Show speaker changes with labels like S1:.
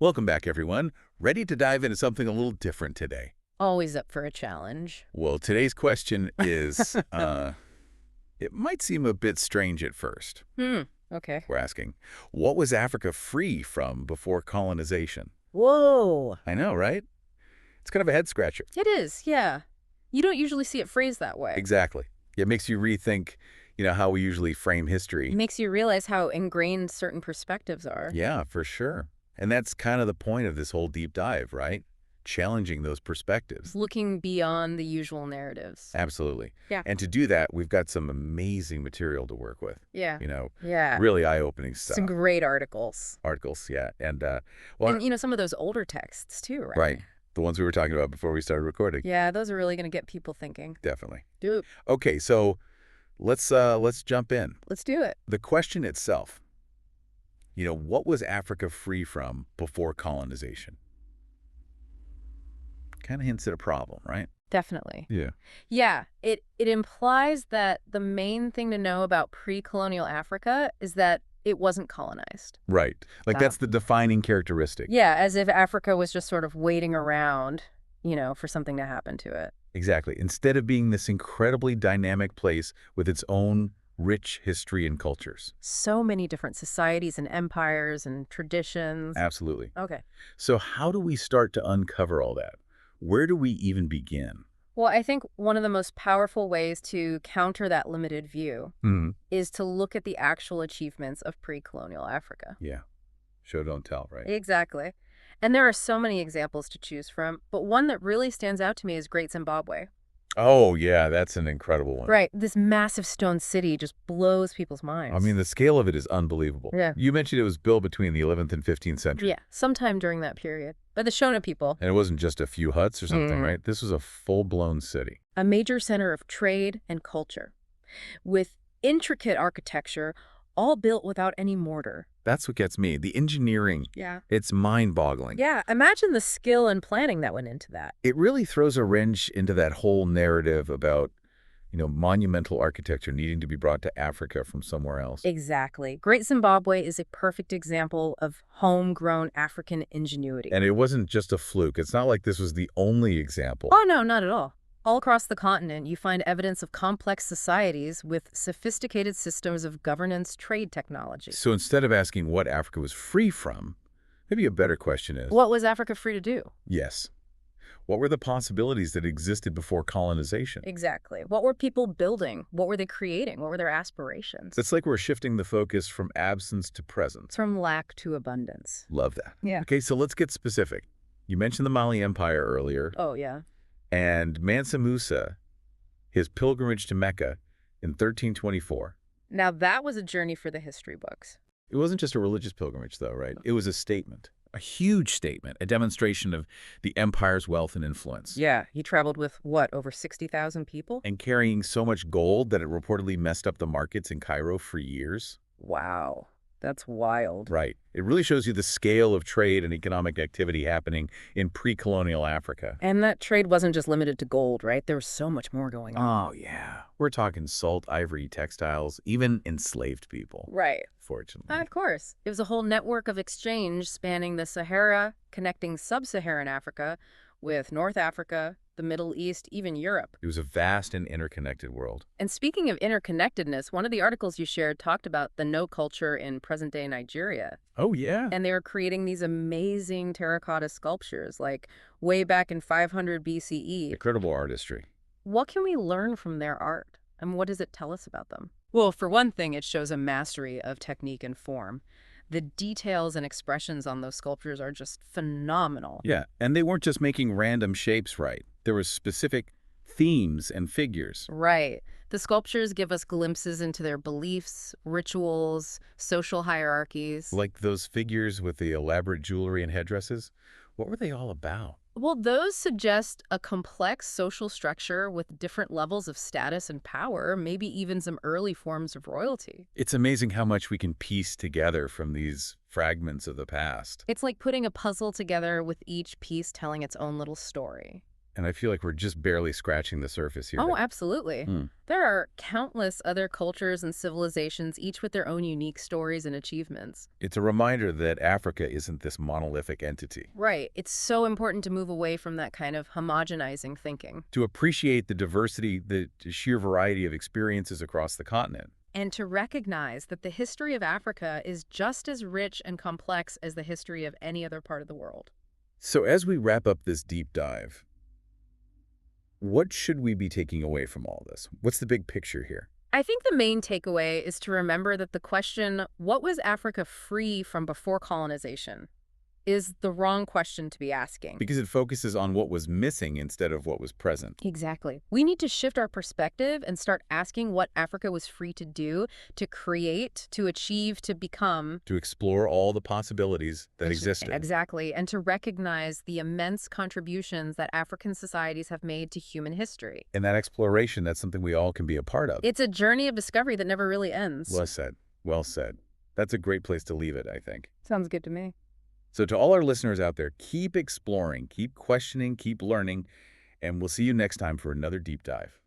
S1: Welcome back, everyone. Ready to dive into something a little different today?
S2: Always up for a challenge.
S1: Well, today's question is, it might seem a bit strange at first.
S2: Okay.
S1: We're asking, what was Africa free from before colonization?
S2: Whoa.
S1: I know, right? It's kind of a head scratcher.
S2: It is, yeah. You don't usually see it phrased that way.
S1: Exactly. It makes you rethink, how we usually frame history.
S2: It makes you realize how ingrained certain perspectives are.
S1: Yeah, for sure. And that's kind of the point of this whole deep dive, right? Challenging those perspectives.
S2: Looking beyond the usual narratives.
S1: Absolutely.
S2: Yeah.
S1: And to do that, we've got some amazing material to work with.
S2: Yeah.
S1: You know,
S2: Yeah.
S1: really eye-opening stuff.
S2: Some great articles.
S1: Articles, yeah. And, well,
S2: And, some of those older texts, too, right?
S1: right. The ones we were talking about before we started recording.
S2: Yeah, those are really going to get people thinking.
S1: Definitely.
S2: Dude,
S1: Okay, so let's jump in.
S2: let's do it.
S1: The question itself, what was Africa free from before colonization? Kind of hints at a problem, right?
S2: Definitely.
S1: Yeah.
S2: Yeah, it implies that the main thing to know about pre-colonial Africa is that it wasn't colonized.
S1: Right. Like
S2: Wow.
S1: that's the defining characteristic.
S2: Yeah, as if Africa was just sort of waiting around, for something to happen to it.
S1: Exactly. Instead of being this incredibly dynamic place with its own rich history and cultures.
S2: So many different societies and empires and traditions.
S1: Absolutely.
S2: Okay.
S1: So how do we start to uncover all that? Where do we even begin?
S2: Well, I think one of the most powerful ways to counter that limited view is to look at the actual achievements of pre-colonial Africa.
S1: Yeah. Show, don't tell, right?
S2: Exactly. And there are so many examples to choose from, but one that really stands out to me is Great Zimbabwe.
S1: Oh, yeah, that's an incredible one.
S2: Right. This massive stone city just blows people's minds.
S1: I mean, the scale of it is unbelievable.
S2: Yeah.
S1: You mentioned it was built between the 11th and 15th century.
S2: Yeah, sometime during that period. By the Shona people.
S1: And it wasn't just a few huts or something,
S2: Mm.
S1: right? This was a full-blown city.
S2: A major center of trade and culture, with intricate architecture, all built without any mortar.
S1: That's what gets me. The engineering,
S2: Yeah.
S1: it's mind-boggling.
S2: Yeah, imagine the skill and planning that went into that.
S1: It really throws a wrench into that whole narrative about, monumental architecture needing to be brought to Africa from somewhere else.
S2: Exactly. Great Zimbabwe is a perfect example of homegrown African ingenuity.
S1: And it wasn't just a fluke. It's not like this was the only example.
S2: Oh, no, not at all. All across the continent, you find evidence of complex societies with sophisticated systems of governance, trade technology.
S1: So instead of asking what Africa was free from, maybe a better question is,
S2: What was Africa free to do?
S1: yes, what were the possibilities that existed before colonization?
S2: Exactly. What were people building? What were they creating? What were their aspirations?
S1: It's like we're shifting the focus from absence to
S2: It's
S1: presence.
S2: from lack to abundance.
S1: Love that.
S2: Yeah.
S1: Okay, so let's get specific. You mentioned the Mali Empire earlier,
S2: Oh, yeah.
S1: and Mansa Musa, his pilgrimage to Mecca in 1324.
S2: Now, that was a journey for the history books.
S1: It wasn't just a religious pilgrimage, though, right? It was a statement, a huge statement, a demonstration of the empire's wealth and influence.
S2: Yeah, he traveled with, what, over 60,000 people?
S1: And carrying so much gold that it reportedly messed up the markets in Cairo for years.
S2: Wow, that's wild.
S1: Right. It really shows you the scale of trade and economic activity happening in pre-colonial Africa.
S2: And that trade wasn't just limited to gold, right? There was so much more going on.
S1: Oh, yeah. We're talking salt, ivory, textiles, even enslaved people,
S2: Right.
S1: fortunately.
S2: Of course. It was a whole network of exchange spanning the Sahara, connecting sub-Saharan Africa with North Africa, the Middle East, even Europe.
S1: It was a vast and interconnected world.
S2: And speaking of interconnectedness, one of the articles you shared talked about the No culture in present-day Nigeria.
S1: Oh, yeah.
S2: And they were creating these amazing terracotta sculptures, like way back in 500 BCE.
S1: Incredible artistry.
S2: What can we learn from their art? And what does it tell us about them? Well, for one thing, it shows a mastery of technique and form. The details and expressions on those sculptures are just phenomenal.
S1: Yeah, and they weren't just making random shapes right. There were specific themes and figures.
S2: Right. The sculptures give us glimpses into their beliefs, rituals, social hierarchies.
S1: Like those figures with the elaborate jewelry and headdresses. What were they all about?
S2: Well, those suggest a complex social structure with different levels of status and power, maybe even some early forms of royalty.
S1: It's amazing how much we can piece together from these fragments of the past.
S2: It's like putting a puzzle together with each piece telling its own little story.
S1: And I feel like we're just barely scratching the surface here.
S2: Oh, absolutely.
S1: Hmm.
S2: There are countless other cultures and civilizations, each with their own unique stories and achievements.
S1: It's a reminder that Africa isn't this monolithic entity.
S2: Right. It's so important to move away from that kind of homogenizing thinking
S1: To appreciate the diversity, the sheer variety of experiences across the continent.
S2: and to recognize that the history of Africa is just as rich and complex as the history of any other part of the world.
S1: So as we wrap up this deep dive, what should we be taking away from all this? What's the big picture here?
S2: I think the main takeaway is to remember that the question, what was Africa free from before colonization, is the wrong question to be asking.
S1: Because it focuses on what was missing instead of what was present.
S2: Exactly. We need to shift our perspective and start asking what Africa was free to do, to create, to achieve, to become.
S1: To explore all the possibilities that existed.
S2: Exactly. And to recognize the immense contributions that African societies have made to human history.
S1: And that exploration, that's something we all can be a part of.
S2: It's a journey of discovery that never really ends.
S1: Well said. Well said. That's a great place to leave it, I think.
S2: Sounds good to me.
S1: So to all our listeners out there, keep exploring, keep questioning, keep learning, and we'll see you next time for another deep dive.